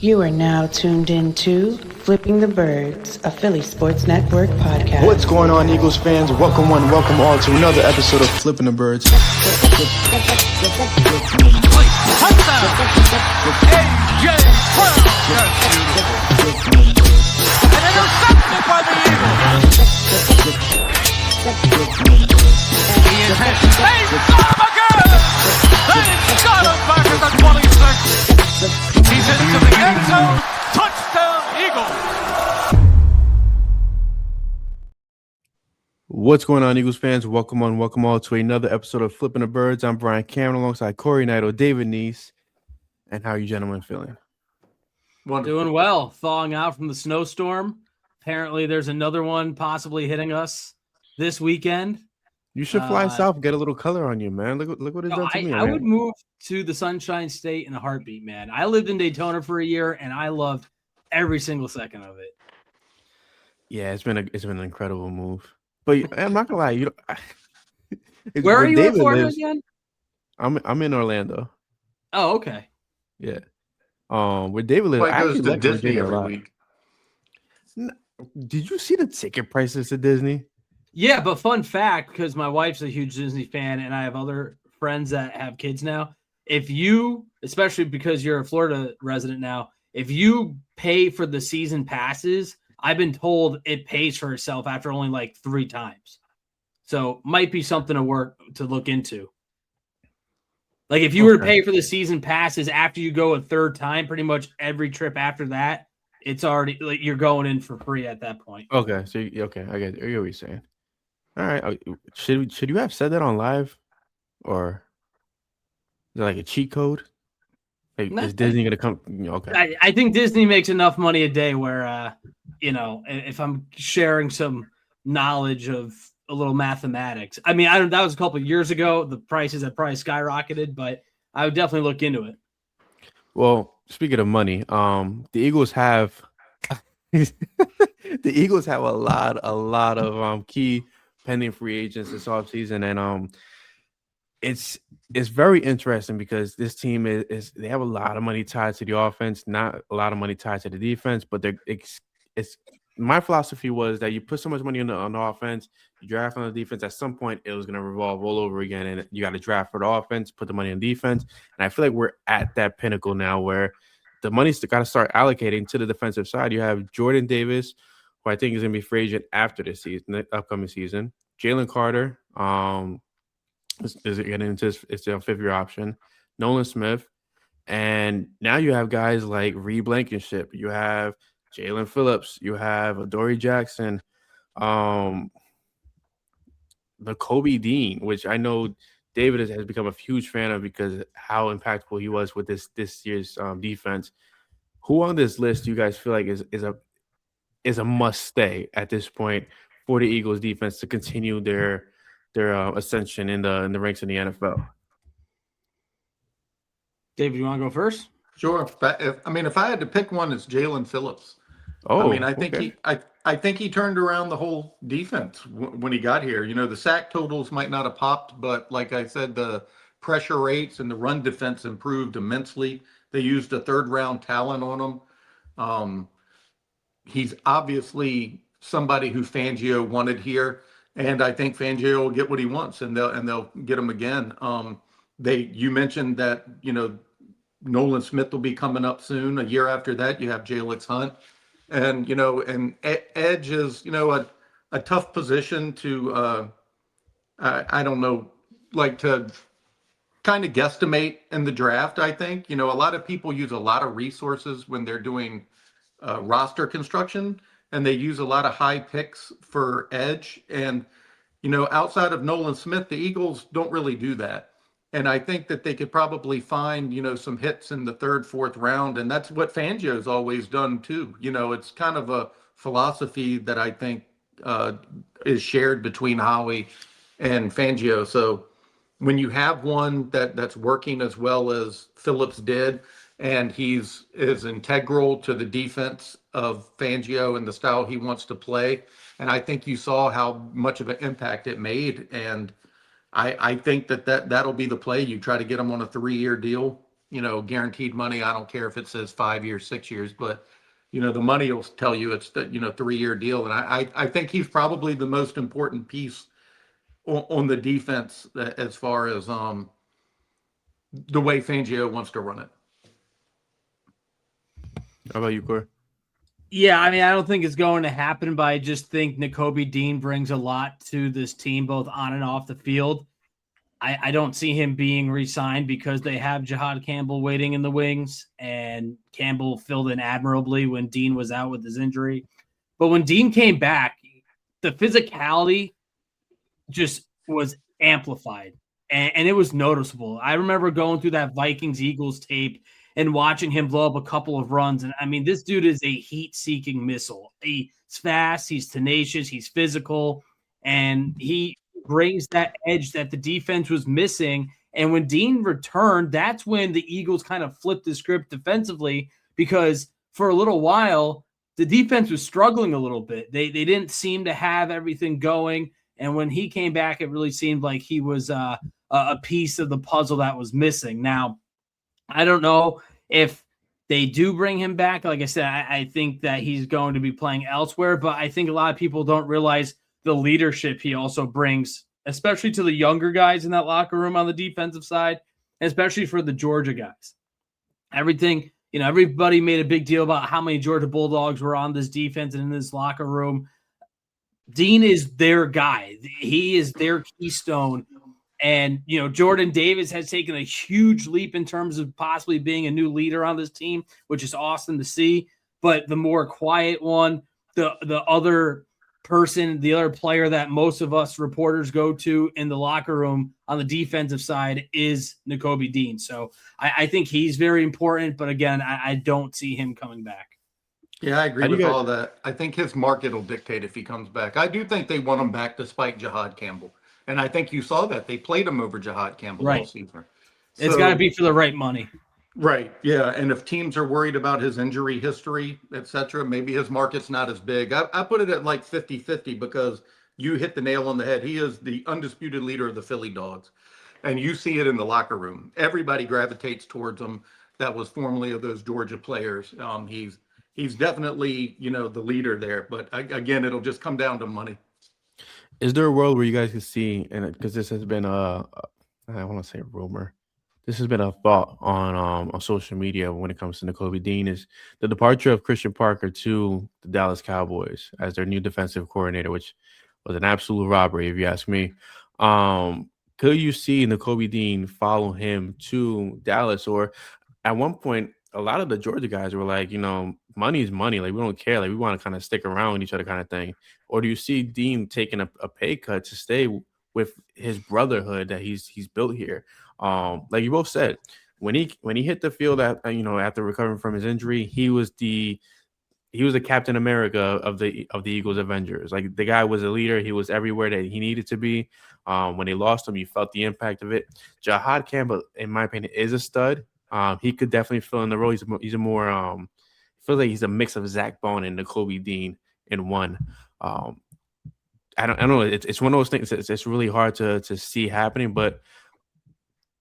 You are now tuned into Flipping the Birds, a Philly Sports Network podcast. What's going on, Eagles fans? Welcome one, welcome all to another episode of Flipping the Birds. An interception by the Eagles. They got him again. They got him back at the 26. He's into the end zone. Touchdown, Eagles. What's going on, Eagles fans? Welcome all to another episode of Flipping the Birds. I'm Brian Cameron alongside Corey Neidl, David Neese. And how are you gentlemen feeling? Doing well. Thawing out from the snowstorm. Apparently, there's another one possibly hitting us this weekend. You should fly south, get a little color on you, man. Look what it's done to me. I would move to the Sunshine State in a heartbeat, man. I lived in Daytona for a year, and I loved every single second of it. Yeah, it's been an incredible move. But I'm not gonna lie, Where are you in Florida again? I'm in Orlando. Oh, okay. Yeah. Where David lives, I goes to Disney every week. Did you see the ticket prices to Disney? Yeah, but fun fact, because my wife's a huge Disney fan, and I have other friends that have kids now. If you, especially because you're a Florida resident now, if you pay for the season passes, I've been told it pays for itself after only like 3 times. So might be something to look into. Like if you were to pay for the season passes after you go a 3rd time, pretty much every trip after that, it's already like you're going in for free at that point. Okay, so I get what you're saying. All right, should you have said that on live, or is it like a cheat code? Like, is Disney gonna come? Okay, I think Disney makes enough money a day where if I'm sharing some knowledge of a little mathematics. I mean, that was a couple of years ago. The prices have probably skyrocketed, but I would definitely look into it. Well, speaking of money, the Eagles have a lot of key pending free agents this offseason, and it's very interesting because this team they have a lot of money tied to the offense, not a lot of money tied to the defense, but it's my philosophy was that you put so much money on the offense, you draft on the defense, at some point it was going to revolve all over again, and you got to draft for the offense, put the money on defense, and I feel like we're at that pinnacle now where the money's got to start allocating to the defensive side. You have Jordan Davis, who I think is going to be free agent after this season, the upcoming season. Jalen Carter is getting into his 5th-year option. Nolan Smith, and now you have guys like Reed Blankenship. You have Jaelan Phillips. You have Adoree Jackson. Nakobe Dean, which I know David has become a huge fan of because how impactful he was with this year's defense. Who on this list do you guys feel like is a must stay at this point for the Eagles defense to continue their ascension in the ranks in the NFL? David, you want to go first? Sure. If I had to pick one, it's Jaelan Phillips. Oh, I think he turned around the whole defense when he got here. You know, the sack totals might not have popped, but like I said, the pressure rates and the run defense improved immensely. They used a 3rd-round talent on him. He's obviously somebody who Fangio wanted here, and I think Fangio will get what he wants, and they'll get him again. You mentioned that Nolan Smith will be coming up soon. A year after that, you have Jalix Hunt. And, and edge is, a tough position to, I don't know, like to kind of guesstimate in the draft, I think. A lot of people use a lot of resources when they're doing roster construction, and they use a lot of high picks for edge. And, outside of Nolan Smith, the Eagles don't really do that. And I think that they could probably find, some hits in the 3rd, 4th round. And that's what Fangio's always done too. It's kind of a philosophy that I think is shared between Howie and Fangio. So when you have one that's working as well as Phillips did, and is integral to the defense of Fangio and the style he wants to play. And I think you saw how much of an impact it made. And I think that'll be the play. You try to get him on a 3-year deal guaranteed money. I don't care if it says 5 years, 6 years, but the money will tell you it's the 3-year deal. And I think he's probably the most important piece on the defense as far as the way Fangio wants to run it. How about you, Corey? Yeah, I mean, I don't think it's going to happen, but I just think Nakobe Dean brings a lot to this team, both on and off the field. I don't see him being re-signed because they have Jahad Campbell waiting in the wings, and Campbell filled in admirably when Dean was out with his injury. But when Dean came back, the physicality just was amplified, and it was noticeable. I remember going through that Vikings-Eagles tape and watching him blow up a couple of runs. And I mean, this dude is a heat-seeking missile. He's fast, he's tenacious, he's physical, and he brings that edge that the defense was missing. And when Dean returned, that's when the Eagles kind of flipped the script defensively, because for a little while, the defense was struggling a little bit. They didn't seem to have everything going. And when he came back, it really seemed like he was a piece of the puzzle that was missing. Now, I don't know if they do bring him back. Like I said, I think that he's going to be playing elsewhere, but I think a lot of people don't realize the leadership he also brings, especially to the younger guys in that locker room on the defensive side, especially for the Georgia guys. Everybody made a big deal about how many Georgia Bulldogs were on this defense and in this locker room. Dean is their guy. He is their keystone. And, Jordan Davis has taken a huge leap in terms of possibly being a new leader on this team, which is awesome to see. But the more quiet one, the other person, the other player that most of us reporters go to in the locker room on the defensive side is Nakobe Dean. So I think he's very important. But again, I don't see him coming back. Yeah, I agree with all that. I think his market will dictate if he comes back. I do think they want him back despite Jahad Campbell. And I think you saw that. They played him over Jahad Campbell all season. It's got to be for the right money. Right, yeah. And if teams are worried about his injury history, et cetera, maybe his market's not as big. I put it at like 50-50 because you hit the nail on the head. He is the undisputed leader of the Philly Dogs. And you see it in the locker room. Everybody gravitates towards him that was formerly of those Georgia players. He's definitely, the leader there. But again, it'll just come down to money. Is there a world where you guys can see, and because this has been I want to say a rumor, this has been a thought on social media when it comes to Nakobe Dean, is the departure of Christian Parker to the Dallas Cowboys as their new defensive coordinator, which was an absolute robbery, if you ask me. Could you see Nakobe Dean follow him to Dallas? Or at one point, a lot of the Georgia guys were like, money is money. Like, we don't care. Like, we want to kind of stick around with each other kind of thing. Or do you see Dean taking a pay cut to stay with his brotherhood that he's built here? Like you both said, when he hit the field after recovering from his injury, he was the Captain America of the Eagles Avengers. Like, the guy was a leader. He was everywhere that he needed to be. When they lost him, you felt the impact of it. Jahad Campbell, in my opinion, is a stud. He could definitely fill in the role. He's a more feels like he's a mix of Zach Bone and Nakobe Dean in one. I don't know. It's one of those things. It's really hard to see happening. But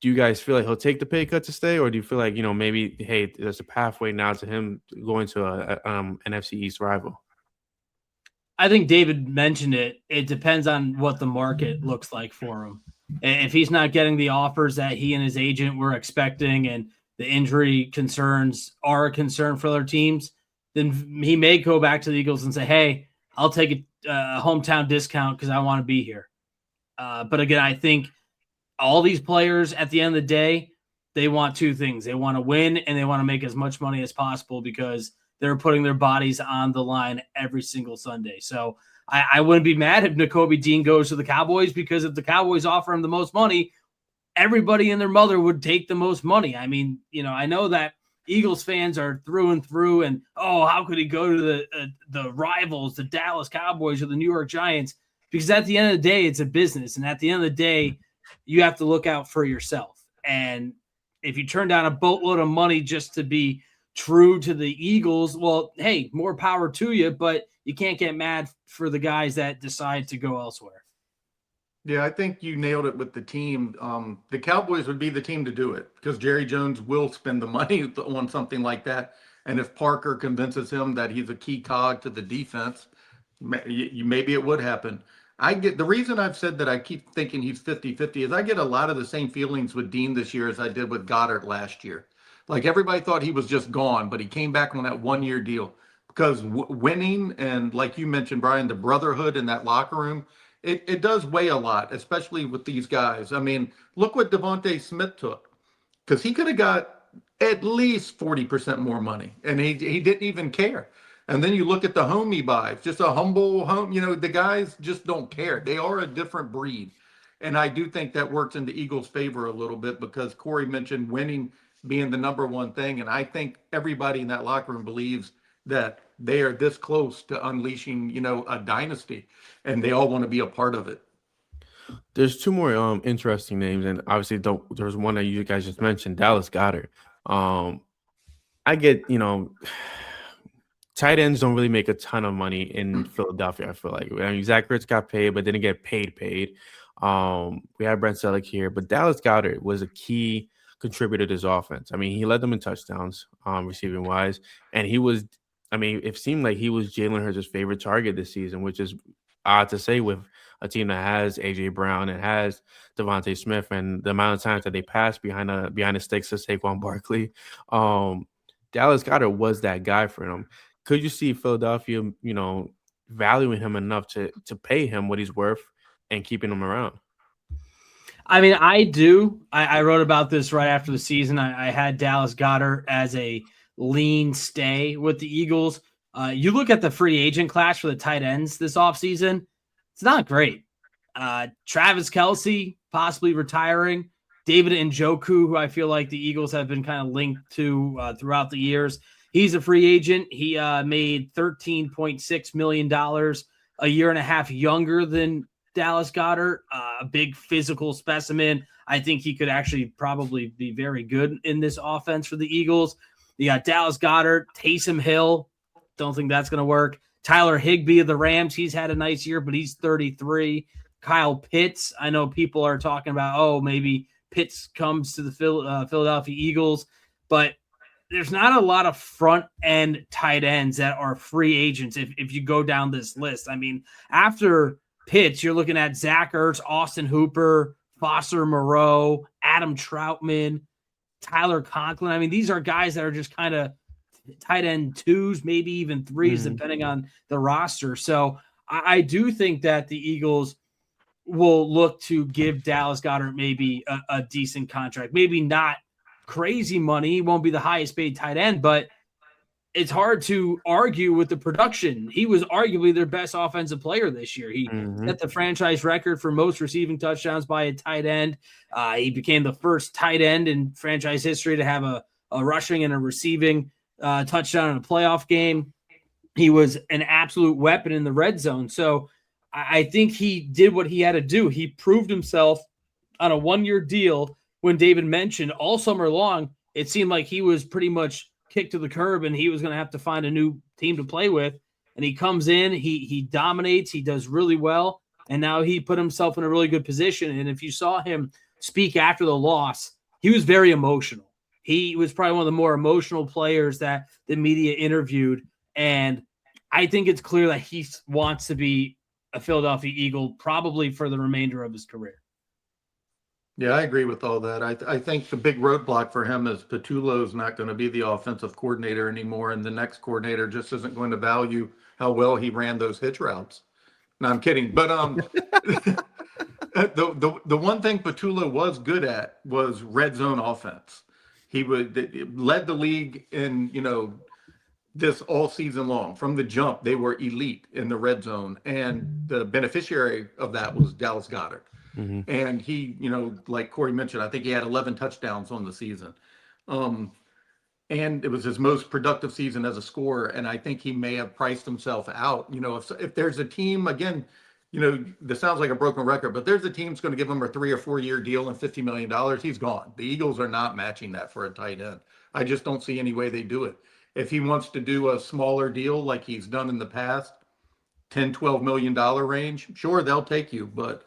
do you guys feel like he'll take the pay cut to stay, or do you feel like maybe hey, there's a pathway now to him going to a NFC East rival? I think David mentioned it. It depends on what the market looks like for him. If he's not getting the offers that he and his agent were expecting, and the injury concerns are a concern for other teams, then he may go back to the Eagles and say, hey, I'll take a hometown discount because I want to be here. But again, I think all these players at the end of the day, they want two things. They want to win and they want to make as much money as possible because they're putting their bodies on the line every single Sunday. So I wouldn't be mad if Nakobe Dean goes to the Cowboys, because if the Cowboys offer him the most money, everybody and their mother would take the most money. I mean, I know that Eagles fans are through and through, and how could he go to the rivals, the Dallas Cowboys or the New York Giants? Because at the end of the day, it's a business, and at the end of the day, you have to look out for yourself. And if you turn down a boatload of money just to be true to the Eagles, well, hey, more power to you, but you can't get mad for the guys that decide to go elsewhere. Yeah, I think you nailed it with the team. The Cowboys would be the team to do it because Jerry Jones will spend the money on something like that. And if Parker convinces him that he's a key cog to the defense, maybe it would happen. I get the reason I've said that I keep thinking he's 50-50 is I get a lot of the same feelings with Dean this year as I did with Goddard last year. Like everybody thought he was just gone, but he came back on that 1 year deal because winning and like you mentioned, Brian, the brotherhood in that locker room, it does weigh a lot, especially with these guys. I mean, look what Devontae Smith took because he could have got at least 40% more money and he didn't even care. And then you look at the homie buys, just a humble home, the guys just don't care. They are a different breed. And I do think that works in the Eagles' favor a little bit because Corey mentioned winning being the number one thing. And I think everybody in that locker room believes that they are this close to unleashing, a dynasty and they all want to be a part of it. There's two more interesting names, and obviously there's one that you guys just mentioned, Dallas Goddard. I get, tight ends don't really make a ton of money in Philadelphia, I feel like. I mean, Zach Ertz got paid, but didn't get paid. We had Brent Selleck here, but Dallas Goddard was a key contributor to this offense. I mean, he led them in touchdowns, receiving wise, and it seemed like he was Jalen Hurts' favorite target this season, which is odd to say with a team that has AJ Brown and has Devontae Smith, and the amount of times that they pass behind the sticks to Saquon Barkley. Dallas Goedert was that guy for them. Could you see Philadelphia, valuing him enough to pay him what he's worth and keeping him around? I mean, I do. I wrote about this right after the season. I had Dallas Goedert as a lean stay with the Eagles. You look at the free agent class for the tight ends this offseason, it's not great. Travis Kelce possibly retiring. David Njoku, who I feel like the Eagles have been kind of linked to throughout the years. He's a free agent. He made $13.6 million, a year and a half younger than Dallas Goedert, a big physical specimen. I think he could actually probably be very good in this offense for the Eagles. You got Dallas Goedert, Taysom Hill. Don't think that's going to work. Tyler Higbee of the Rams. He's had a nice year, but he's 33. Kyle Pitts. I know people are talking about, maybe Pitts comes to the Philadelphia Eagles, but there's not a lot of front end tight ends that are free agents. If you go down this list, I mean, after Pitts, you're looking at Zach Ertz, Austin Hooper, Foster Moreau, Adam Troutman, Tyler Conklin. I mean, these are guys that are just kind of tight end twos, maybe even threes, depending on the roster. So I do think that the Eagles will look to give Dallas Goedert maybe a decent contract, maybe not crazy money. He won't be the highest paid tight end, but it's hard to argue with the production. He was arguably their best offensive player this year. He set the franchise record for most receiving touchdowns by a tight end. He became the first tight end in franchise history to have a rushing and a receiving touchdown in a playoff game. He was an absolute weapon in the red zone. So I think he did what he had to do. He proved himself on a 1-year deal. When David mentioned all summer long, it seemed like he was pretty much kicked to the curb and he was going to have to find a new team to play with. And he comes in, he dominates, he does really well. And now he put himself in a really good position. And if you saw him speak after the loss, he was very emotional. He was probably one of the more emotional players that the media interviewed. And I think it's clear that he wants to be a Philadelphia Eagle probably for the remainder of his career. Yeah, I agree with all that. I think the big roadblock for him is Patullo's not going to be the offensive coordinator anymore, and the next coordinator just isn't going to value how well he ran those hitch routes. No, I'm kidding. But the one thing Patullo was good at was red zone offense. He led the league in this all season long. From the jump, they were elite in the red zone, and the beneficiary of that was Dallas Goedert. And he, like Corey mentioned, I think he had 11 touchdowns on the season. And it was his most productive season as a scorer. And I think he may have priced himself out. If there's a team, again, this sounds like a broken record, but there's a team that's going to give him a 3 or 4 year deal and $50 million, he's gone. The Eagles are not matching that for a tight end. I just don't see any way they do it. If he wants to do a smaller deal like he's done in the past, $10, $12 million range, sure, they'll take you. But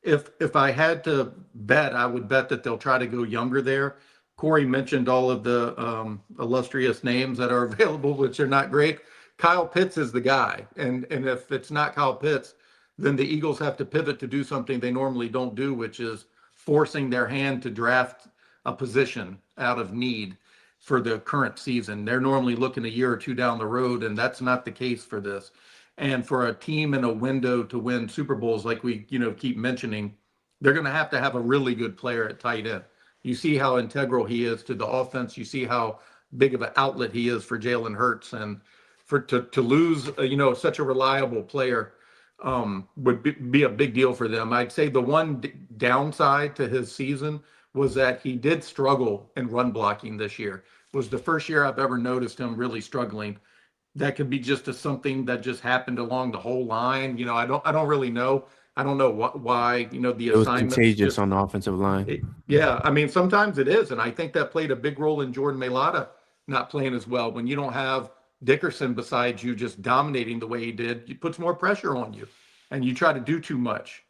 If I had to bet, I would bet that they'll try to go younger there. Corey mentioned all of the illustrious names that are available, which are not great. Kyle Pitts is the guy, and if it's not Kyle Pitts, then the Eagles have to pivot to do something they normally don't do, which is forcing their hand to draft a position out of need for the current season. They're normally looking a year or two down the road, and that's not the case for this. And for a team in a window to win Super Bowls, like we keep mentioning, they're going to have a really good player at tight end. You see how integral he is to the offense. You see how big of an outlet he is for Jalen Hurts, and to lose such a reliable player would be a big deal for them. I'd say the one downside to his season was that he did struggle in run blocking this year. It was the first year I've ever noticed him really struggling. That could be just something that just happened along the whole line. I don't really know. I don't know why, the It was assignments contagious just, on the offensive line. yeah, I mean, sometimes it is. And I think that played a big role in Jordan Mailata not playing as well. When you don't have Dickerson beside you just dominating the way he did, it puts more pressure on you and you try to do too much.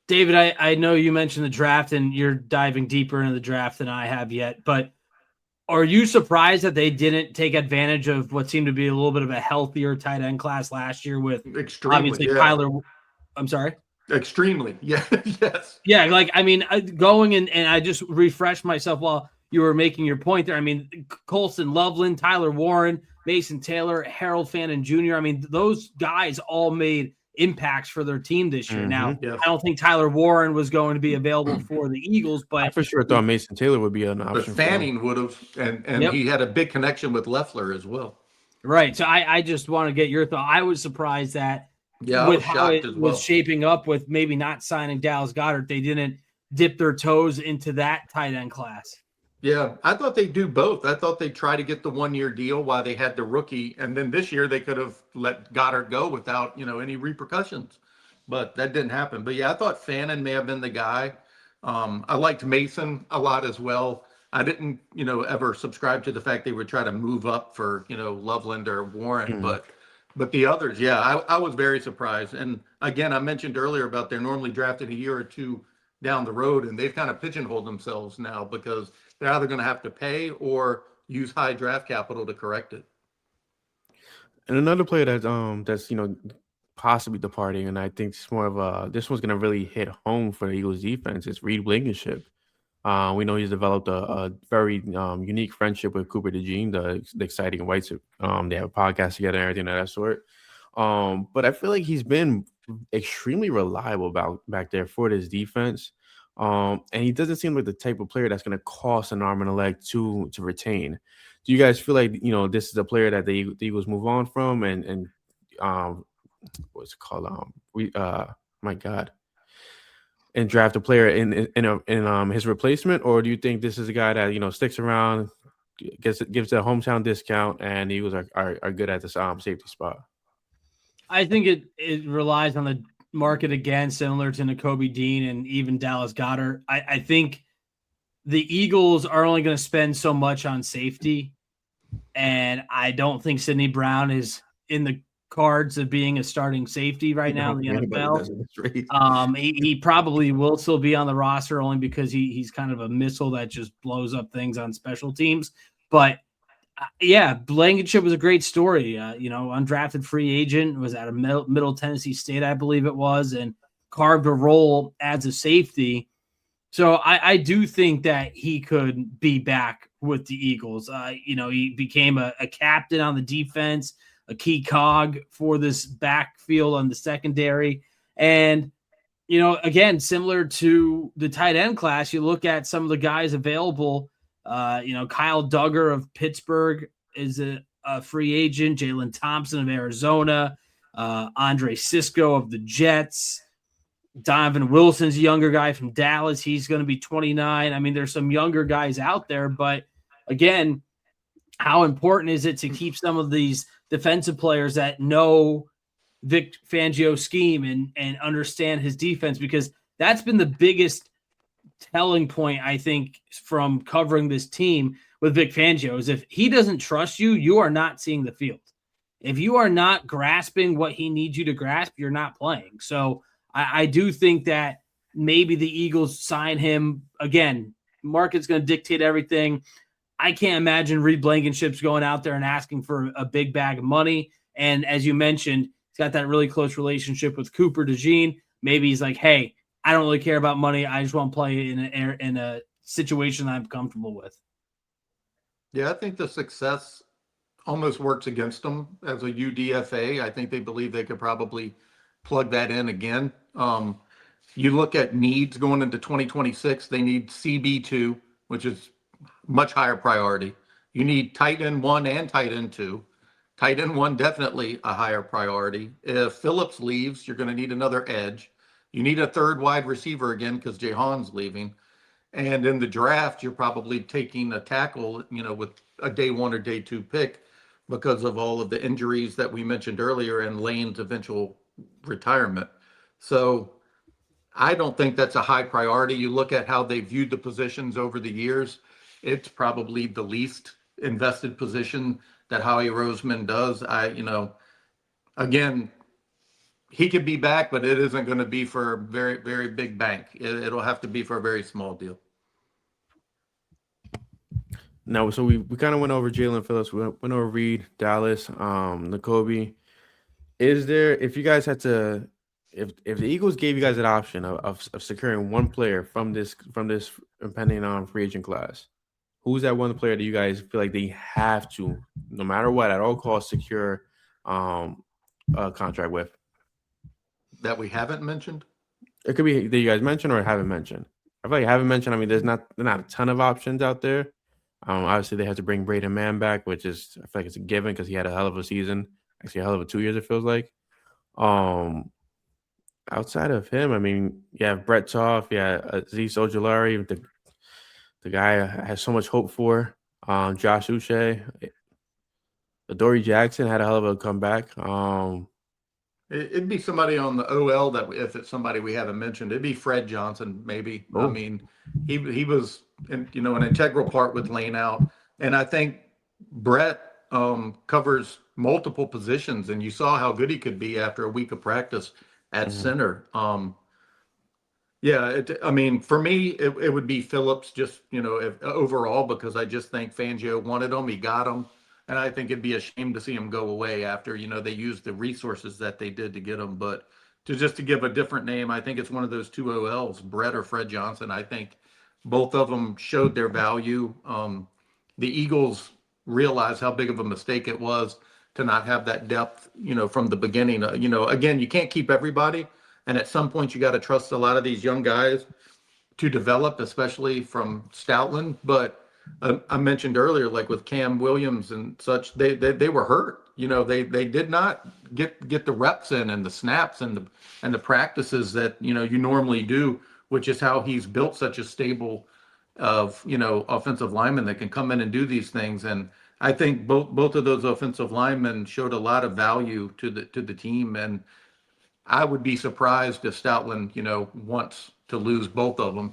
David, I know you mentioned the draft and you're diving deeper into the draft than I have yet, but are you surprised that they didn't take advantage of what seemed to be a little bit of a healthier tight end class last year with obviously Kyler? I'm sorry? Extremely. Yeah. Yes. Yeah. Like, I mean, going and I just refreshed myself while you were making your point there. I mean, Colson Loveland, Tyler Warren, Mason Taylor, Harold Fannin Jr. I mean, those guys all made impacts for their team this year. Now, Yes. I don't think Tyler Warren was going to be available for the Eagles, but I for sure thought Mason Taylor would be an But option. Fanning would have, and Yep. he had a big connection with Loeffler as well. right. So I just want to get your thought. I was surprised that Yeah, I with was how shocked it as well. was shaping up with maybe not signing Dallas Goedert, they didn't dip their toes into that tight end class. Yeah, I thought they'd do both. I thought they'd try to get the 1-year deal while they had the rookie, and then this year they could have let Goddard go without any repercussions. But that didn't happen. But yeah, I thought Fannin may have been the guy. I liked Mason a lot as well. I didn't ever subscribe to the fact they would try to move up for Loveland or Warren, but the others, yeah, I was very surprised. And again, I mentioned earlier about they're normally drafted a year or two down the road, and they've kind of pigeonholed themselves now because they're either going to have to pay or use high draft capital to correct it. And another player that's possibly departing, and I think it's more of this one's going to really hit home for the Eagles defense is Reed Blankenship. We know he's developed a very unique friendship with Cooper DeJean, the exciting whites. They have a podcast together and everything of that sort. But I feel like he's been extremely reliable back there for this defense. And he doesn't seem like the type of player that's going to cost an arm and a leg to retain. Do you guys feel like this is a player that the Eagles move on from and what's it called? My God. And draft a player in his replacement, or do you think this is a guy that sticks around, gives a hometown discount, and the Eagles are good at this safety spot? I think it relies on the market again, similar to Nakobe Dean and even Dallas Goedert. I think the Eagles are only going to spend so much on safety, and I don't think Sidney Brown is in the cards of being a starting safety right now in the NFL. He probably will still be on the roster only because he's kind of a missile that just blows up things on special teams. But yeah, Blankenship was a great story. Undrafted free agent, was at a Middle Tennessee State, I believe it was, and carved a role as a safety. So I do think that he could be back with the Eagles. He became a captain on the defense, a key cog for this backfield on the secondary. And, again, similar to the tight end class, you look at some of the guys available. Kyle Duggar of Pittsburgh is a free agent. Jalen Thompson of Arizona, Andre Sisco of the Jets. Donovan Wilson's a younger guy from Dallas. He's going to be 29. I mean, there's some younger guys out there, but again, how important is it to keep some of these defensive players that know Vic Fangio's scheme and understand his defense? Because that's been the biggest telling point, I think, from covering this team with Vic Fangio is if he doesn't trust you, you are not seeing the field. If you are not grasping what he needs you to grasp, you're not playing. So I do think that maybe the Eagles sign him again. Market's going to dictate everything. I can't imagine Reed Blankenship's going out there and asking for a big bag of money. And as you mentioned, he's got that really close relationship with Cooper DeJean. Maybe he's like, hey, I don't really care about money. I just want to play in a situation I'm comfortable with. Yeah, I think the success almost works against them as a UDFA. I think they believe they could probably plug that in again. You look at needs going into 2026, they need CB2, which is much higher priority. You need tight end 1 and tight end 2. Tight end 1, definitely a higher priority. If Phillips leaves, you're going to need another edge. You need a third wide receiver again because Jaelan's leaving. And in the draft, you're probably taking a tackle, with a day 1 or day 2 pick because of all of the injuries that we mentioned earlier and Lane's eventual retirement. So I don't think that's a high priority. You look at how they viewed the positions over the years, it's probably the least invested position that Howie Roseman does. Again, he could be back, but it isn't going to be for a very, very big bank. It'll have to be for a very small deal. No, so we kind of went over Jaelan Phillips, we went over Reed, Dallas, Nakobe. Is there, if you guys had to, if the Eagles gave you guys an option of securing one player from this impending free agent class, who's that one player that you guys feel like they have to, no matter what, at all costs, secure a contract with? That we haven't mentioned? It could be that you guys mentioned or haven't mentioned. I feel like you haven't mentioned. I mean, there's not a ton of options out there. Obviously, they have to bring Braden Mann back, which is, I feel like it's a given because he had a hell of a season. Actually, a hell of a 2 years, it feels like. Outside of him, I mean, you have Brett Toff, Azeez Ojulari, the guy I have so much hope for. Josh Uche. Adoree Jackson had a hell of a comeback. It'd be somebody on the OL that if it's somebody we haven't mentioned, it'd be Fred Johnson, maybe. Oh. I mean, he was an integral part with Lane out. And I think Brett covers multiple positions, and you saw how good he could be after a week of practice at center. For me, it would be Phillips just, overall, because I just think Fangio wanted him, he got him. And I think it'd be a shame to see him go away after, they used the resources that they did to get him. But to give a different name, I think it's one of those two OLs, Brett or Fred Johnson. I think both of them showed their value. The Eagles realized how big of a mistake it was to not have that depth, from the beginning. Again, you can't keep everybody. And at some point, you got to trust a lot of these young guys to develop, especially from Stoutland. But I mentioned earlier, like with Cam Williams and such, they were hurt. They did not get the reps in and the snaps and the practices that you normally do, which is how he's built such a stable of offensive linemen that can come in and do these things. And I think both of those offensive linemen showed a lot of value to the team. And I would be surprised if Stoutland wants to lose both of them.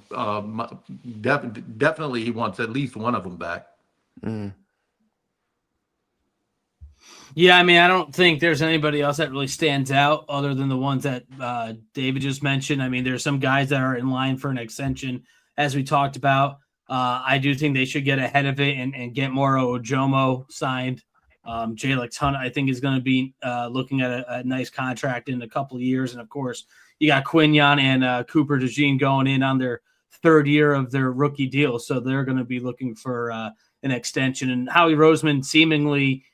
Definitely he wants at least one of them back. Yeah, I mean, I don't think there's anybody else that really stands out other than the ones that David just mentioned. I mean, there's some guys that are in line for an extension, as we talked about. I do think they should get ahead of it and get Moro Ojomo signed. Jalen Hunt, I think, is going to be looking at a nice contract in a couple of years. And, of course, you got Quinyon and Cooper DeJean going in on their third year of their rookie deal. So they're going to be looking for an extension. And Howie Roseman seemingly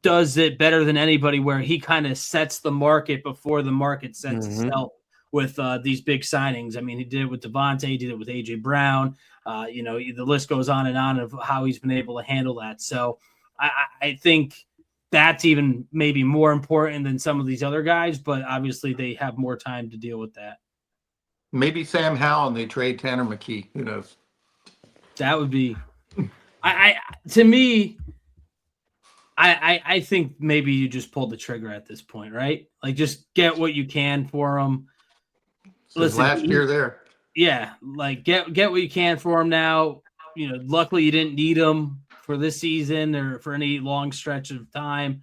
does it better than anybody, where he kind of sets the market before the market sets itself with these big signings. I mean, he did it with Devontae, he did it with A.J. Brown. The list goes on and on of how he's been able to handle that. So I think that's even maybe more important than some of these other guys, but obviously they have more time to deal with that. Maybe Sam Howell and they trade Tanner McKee. Who knows? That would be I think maybe you just pulled the trigger at this point, right? Like, just get what you can for him. Listen, last year there. Yeah, like get what you can for him now. Luckily you didn't need him for this season or for any long stretch of time.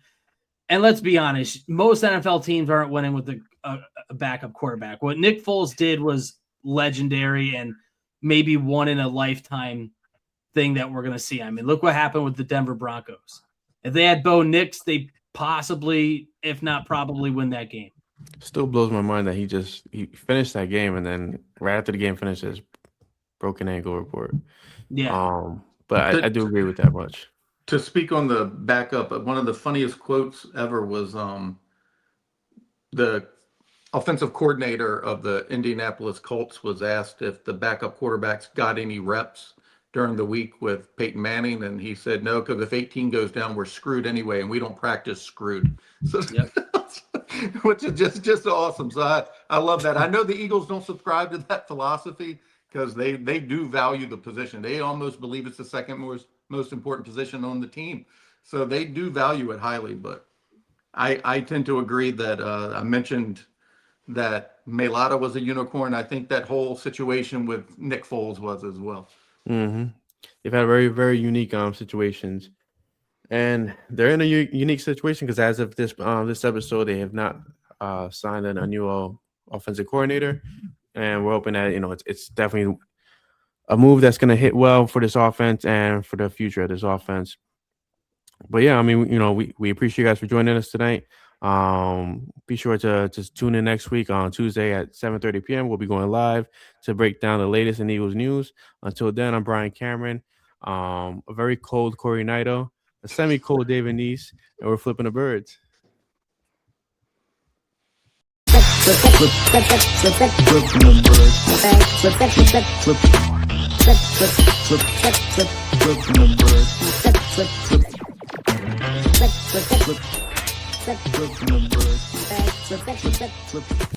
And let's be honest, most NFL teams aren't winning with a backup quarterback. What Nick Foles did was legendary and maybe one in a lifetime thing that we're going to see. I mean, look what happened with the Denver Broncos. If they had Bo Nix, they possibly, if not probably, win that game. Still blows my mind that he finished that game, and then right after the game finishes, broken ankle report. Yeah. But I do agree with that much. To speak on the backup, one of the funniest quotes ever was the offensive coordinator of the Indianapolis Colts was asked if the backup quarterbacks got any reps during the week with Peyton Manning, and he said no, because if 18 goes down, we're screwed anyway, and we don't practice screwed. So, Yep. which is just awesome. So I love that. I know the Eagles don't subscribe to that philosophy because they do value the position. They almost believe it's the second most important position on the team. So they do value it highly. But I tend to agree that I mentioned that Mailata was a unicorn. I think that whole situation with Nick Foles was as well. Mm-hmm. They've had very, very unique situations, and they're in a unique situation because as of this episode, they have not signed a new offensive coordinator, and we're hoping that it's definitely a move that's going to hit well for this offense and for the future of this offense. But yeah, I mean, we appreciate you guys for joining us tonight. Be sure to just tune in next week on Tuesday at 7:30 p.m. We'll be going live to break down the latest in Eagles news. Until then, I'm Brian Cameron, a very cold Corey Naito, a semi-cold David Neese, and we're flipping the birds. Flip.